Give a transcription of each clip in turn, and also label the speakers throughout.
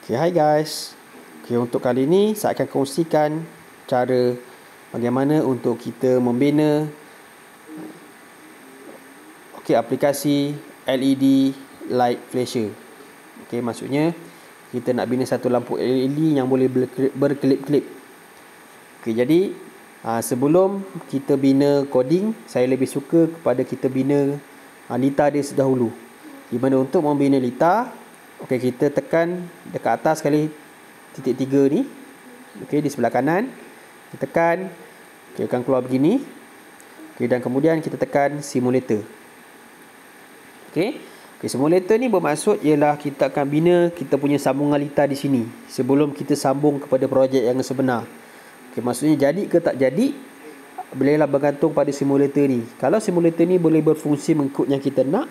Speaker 1: Hai guys. Untuk kali ini saya akan kongsikan cara bagaimana untuk kita membina aplikasi LED light flasher. Maksudnya kita nak bina satu lampu LED yang boleh berkelip-kelip. Jadi sebelum kita bina coding, saya lebih suka kepada kita bina lita dia sedahulu. Di mana untuk membina lita, kita tekan dekat atas sekali titik 3 ni. Di sebelah kanan kita tekan, akan keluar begini. Dan kemudian kita tekan simulator. Simulator ni bermaksud ialah kita akan bina kita punya sambungan lita di sini sebelum kita sambung kepada projek yang sebenar. Maksudnya jadi ke tak jadi, bolehlah bergantung pada simulator ni. Kalau simulator ni boleh berfungsi mengikut yang kita nak,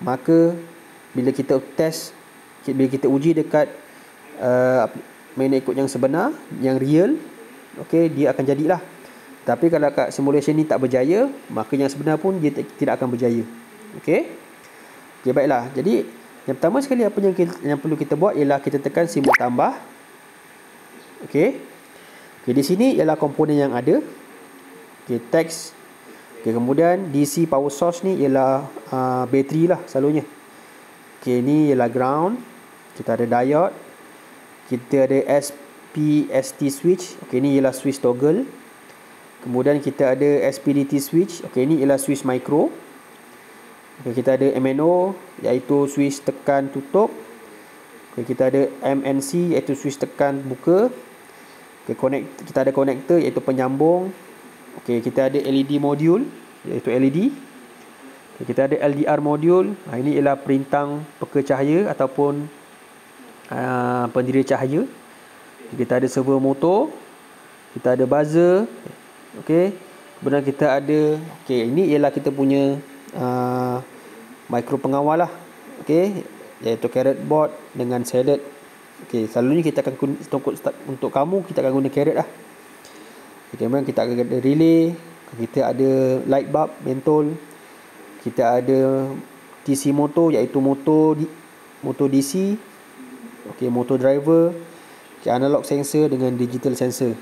Speaker 1: maka bila kita test, bila kita uji dekat main ikut yang sebenar, yang real, dia akan jadilah. Tapi kalau kat simulation ni tak berjaya, maka yang sebenar pun dia tidak akan berjaya. Baiklah. Jadi yang pertama sekali apa yang perlu kita buat ialah kita tekan simbol tambah. Di sini ialah komponen yang ada. Teks. Kemudian DC power source ni ialah bateri lah selalunya. Ni ialah ground. Kita ada diode. Kita ada SPST switch. Ni ialah switch toggle. Kemudian kita ada SPDT switch. Ni ialah switch micro. Kita ada MNO, iaitu switch tekan tutup. Kita ada MNC, iaitu switch tekan buka. Kita ada connector, iaitu penyambung. Kita ada LED module, iaitu LED. Kita ada LDR module. Ini ialah perintang peka cahaya ataupun pendiri cahaya. Kita ada server motor. Kita ada buzzer. Kemudian kita ada ini ialah kita punya micro pengawal lah. Iaitu carrot board dengan salad. Selalunya kita akan untuk kamu kita akan guna carrot lah. Kemudian kita akan ada relay. Kita ada light bulb mentol. Kita ada DC motor, iaitu motor DC. Motor driver. Analog sensor dengan digital sensor.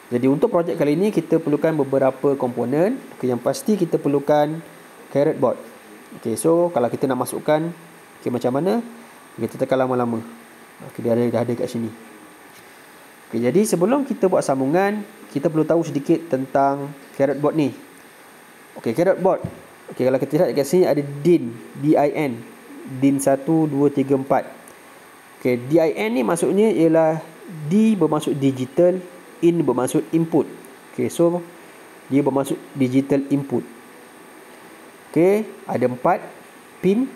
Speaker 1: Jadi untuk projek kali ini kita perlukan beberapa komponen. Yang pasti kita perlukan carrot board. So kalau kita nak masukkan macam mana, kita tekan lama-lama. Dia dah ada kat sini. Jadi sebelum kita buat sambungan, kita perlu tahu sedikit tentang carrot board ni. Carrot board. Kalau kita lihat kat sini ada DIN, DIN 1 2 3 4. DIN ni maksudnya ialah D bermaksud digital, in bermaksud input. So dia bermaksud digital input. Ada 4 pin.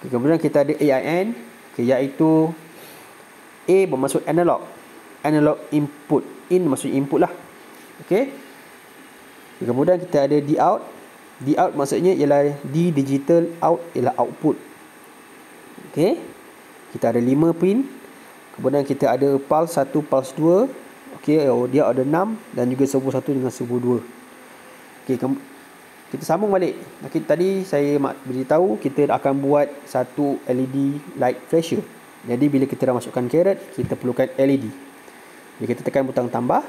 Speaker 1: Kemudian kita ada AIN, iaitu A bermaksud analog input, in maksud input lah. Kemudian kita ada Dout. Dout maksudnya ialah D digital, out ialah output. Kita ada 5 pin. Kemudian kita ada pulse 1, pulse 2. Dia ada 6 dan juga servo 1 dengan servo 2. Kita sambung balik. Tadi saya beritahu kita akan buat satu LED light flasher. Jadi bila kita dah masukkan carrot, kita perlukan LED. Jadi kita tekan butang tambah.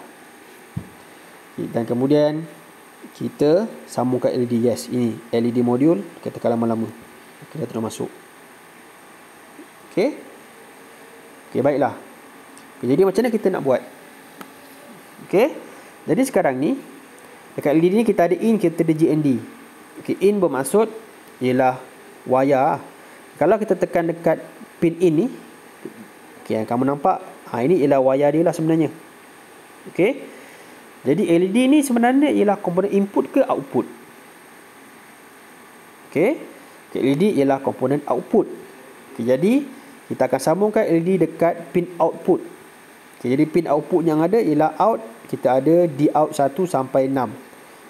Speaker 1: Dan kemudian kita sambungkan LED. Yes, ini LED module. Kita tekan lama-lama. Kita terus masuk. Baiklah. Jadi macam mana kita nak buat? Jadi sekarang ni dekat LED ni kita ada in, kita ada GND. In bermaksud ialah wayar. Kalau kita tekan dekat pin in ni, yang kamu nampak, ini ialah wayar dia lah sebenarnya. Jadi LED ni sebenarnya ialah komponen input ke output. LED ialah komponen output. Jadi kita akan sambungkan LED dekat pin output. Jadi pin output yang ada ialah out. Kita ada Dout 1 sampai 6.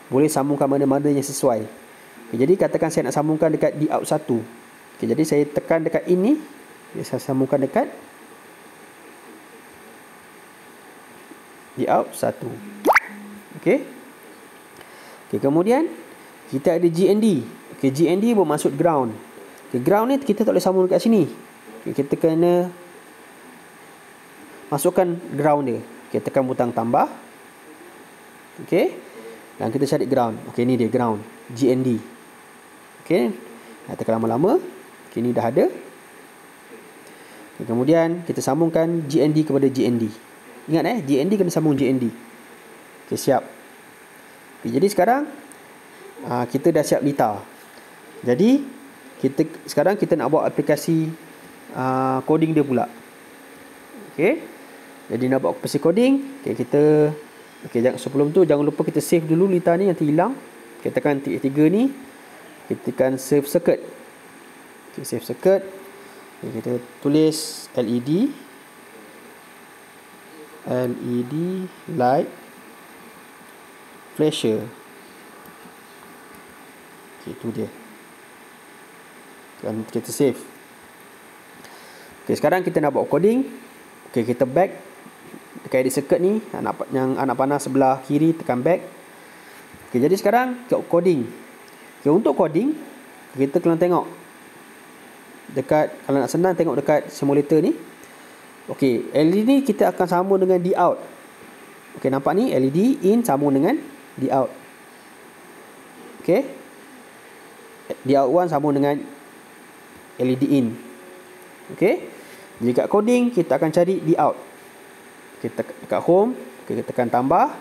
Speaker 1: Boleh sambungkan mana-mana yang sesuai. Jadi katakan saya nak sambungkan dekat Dout 1. Jadi saya tekan dekat ini. Saya sambungkan dekat Dout 1. Kemudian kita ada GND. GND bermaksud ground. Ground ni kita tak boleh sambung dekat sini. Okay, kita kena masukkan ground dia. Okay, tekan butang tambah. Okay, dan kita cari ground. Okay, ni dia ground, GND. Okay, tekan lama-lama. Okay, ni dah ada. Okay, kemudian kita sambungkan GND kepada GND. Ingat GND kena sambung GND. Okay, siap. Okay, jadi sekarang kita dah siap litar. Jadi sekarang kita nak buat aplikasi coding dia pula. Okay, jadi nak buat aplikasi coding. Okay, sebelum tu jangan lupa kita save dulu litar ni, nanti hilang. Kita tekan titik 3 ni, kita tekan save circuit. Okay, save circuit. Okay, kita tulis LED light flasher. Okay, itu dia. Dan kita save. Okay, sekarang kita nak buat coding. Okay, kita back dekat edit circuit ni, yang anak panah sebelah kiri, tekan back. Okay, jadi sekarang coding. Okay, untuk coding kita kena tengok dekat, kalau nak senang tengok dekat simulator ni. Okay, LED ni kita akan sambung dengan D out. Okay, nampak ni LED in sambung dengan D out. Okay, D out 1 sambung dengan LED in. Okay, jadi kat coding kita akan cari D out. Kita dekat home, okay, kita tekan tambah.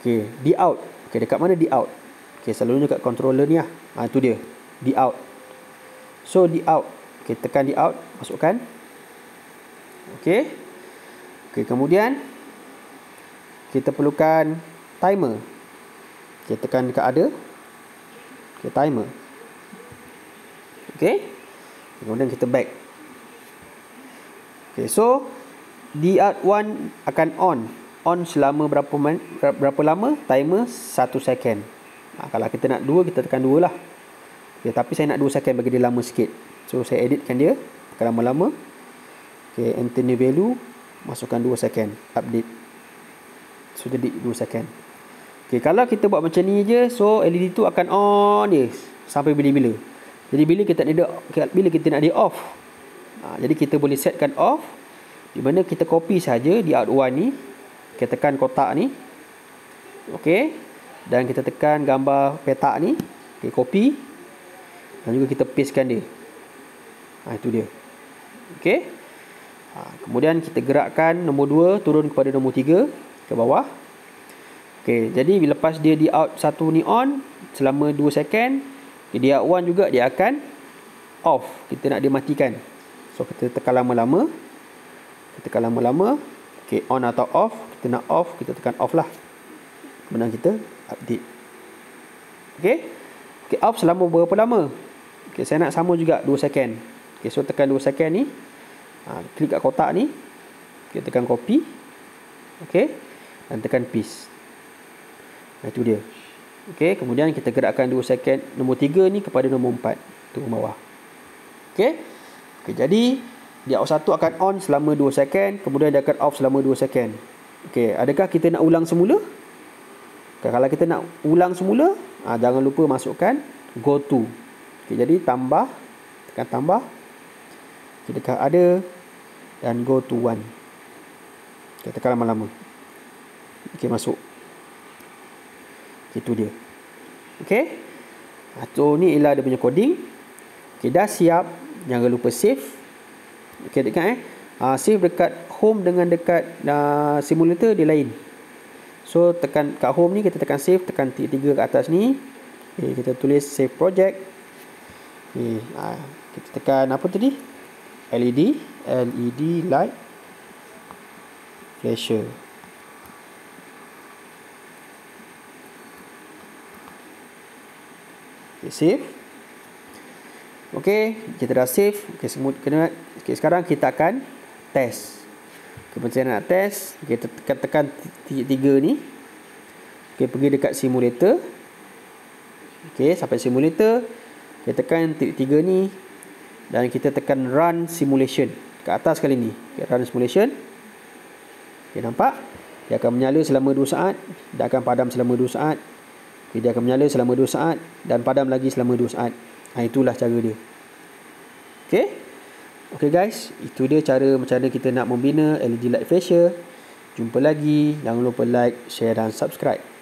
Speaker 1: Okay, D out. Okay, dekat mana D out? Okay, selalunya kat controller ni lah. Itu dia, D out. So D out. Okay, tekan D out, masukkan. Okay. Okay, kemudian kita perlukan timer. Okay, tekan dekat ada. Okay, timer. Okay, kemudian kita back. Okay, so D out 1 akan on selama berapa lama? Timer 1 second. Kalau kita nak 2, kita tekan 2 lah. Okay, tapi saya nak 2 second bagi dia lama sikit. So saya editkan dia, tekan lama-lama. Okay, enter new value, masukkan 2 second, update. So jadi 2 second. Okay, kalau kita buat macam ni je, so LED tu akan on je sampai bila-bila. Jadi bila kita nak dia off, jadi kita boleh setkan off, di mana kita copy saja di out 1 ni. Kita tekan kotak ni. Okey, dan kita tekan gambar petak ni. Okey, copy. Dan juga kita pastekan dia. Itu dia. Okey. Kemudian kita gerakkan nombor 2 turun kepada nombor 3 ke bawah. Okey, jadi bila lepas dia di out 1 ni on selama 2 second, di out 1 juga dia akan off. Kita nak dia matikan. So kita tekan lama-lama. Okey, on atau off. Kita nak off, kita tekan off lah. Kemudian kita update. Okey. Okey, off selama berapa lama? Okey, saya nak sama juga 2 second. Okey, so tekan 2 second ni. Klik kat kotak ni. Kita tekan copy. Okey. Dan tekan paste. Itu dia. Okey, kemudian kita gerakkan 2 second nombor 3 ni kepada nombor 4. Turun bawah. Okey. Okey, jadi dia out 1 akan on selama 2 second, kemudian dia akan off selama 2 second. Okey, adakah kita nak ulang semula? Okay, kalau kita nak ulang semula, jangan lupa masukkan go to. Okey, jadi tambah, tekan tambah. Kita tekan ada dan go to 1. Kita tekan lama-lama. Okey, masuk. Itu dia. Okey. So ni ialah dia punya coding. Okey, dah siap. Jangan lupa save. Okey, dekat save dekat home dengan dekat simulator dia lain. So tekan kat home ni, kita tekan save, tekan titik 3 kat atas ni. Okay, kita tulis save project. Okay, kita tekan apa tadi? LED light flasher. Okay, save. Okay, kita dah save. Okay, sekarang kita akan test. Okay, macam mana nak test? Okay, kita tekan titik 3 ni. Okay, pergi dekat simulator. Okay, sampai simulator. Kita tekan titik 3 ni. Dan kita tekan run simulation. Kat atas kali ni. Okay, run simulation. Okay, nampak? Dia akan menyala selama 2 saat. Dia akan padam selama 2 saat. Okay, dia akan menyala selama 2 saat. Dan padam lagi selama 2 saat. Itulah cara dia. Okay. Okay guys, itu dia cara macam mana kita nak membina LED light flasher. Jumpa lagi, jangan lupa like, share dan subscribe.